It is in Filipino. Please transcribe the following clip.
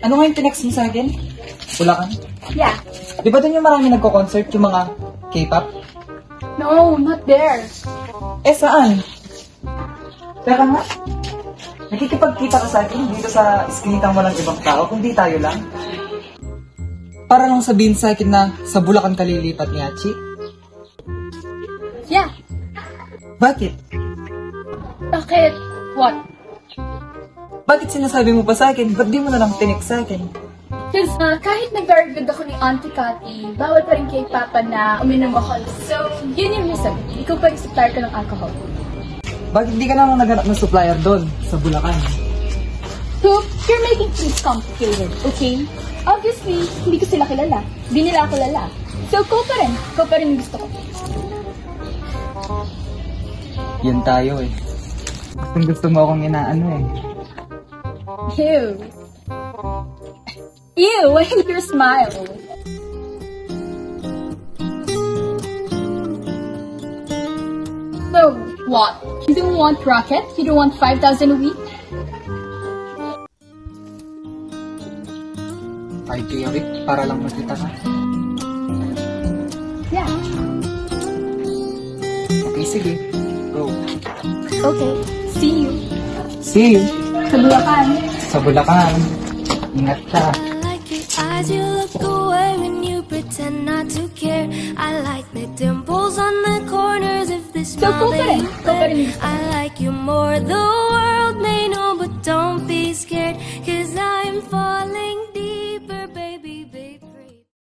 Ano nga yung tinext mo sa akin? Bulacan? Yeah. Di ba doon yung marami nagko-concert, yung mga K-pop? No, not there. Eh, saan? Teka nga. Nakikipagkita ka sa akin dito sa iskinitang walang ibang tao, kung di tayo lang. Para lang sabihin sa akin na sa Bulacan ka lilipat ni Hachi. Yeah. Bakit? Bakit? What? Bakit sinasabi mo pa sa akin? Ba't di mo na lang tinext sa akin? Because kahit nag-very good ako ni Auntie Cathy, bawal pa rin kay Papa na uminom ako. So, yun yung reason. Ikaw pa rin supplier ka ng alcohol. Bakit di ka naman naghanap ng supplier doon, sa Bulacan? So, you're making things complicated, okay? Obviously, hindi ko sila kilala. Hindi nila ako lala. So, ikaw pa rin. Ikaw pa rin yung gusto ko. Yan tayo eh. Gusto mo akong inaano eh. Ew. Ew, I hate your smile. So, what? You don't want Rocket? You don't want 5,000 a week? 5K a week para lang makita ka. Yeah. Okay, sige. Go. Okay. See you. See you. Sa Bulacan. Sa Bulacan. Ingat ka. Eyes you look away when you pretend not to care. I like the dimples on the corners of this So, smile that you go pa rin. wear. I like you more the world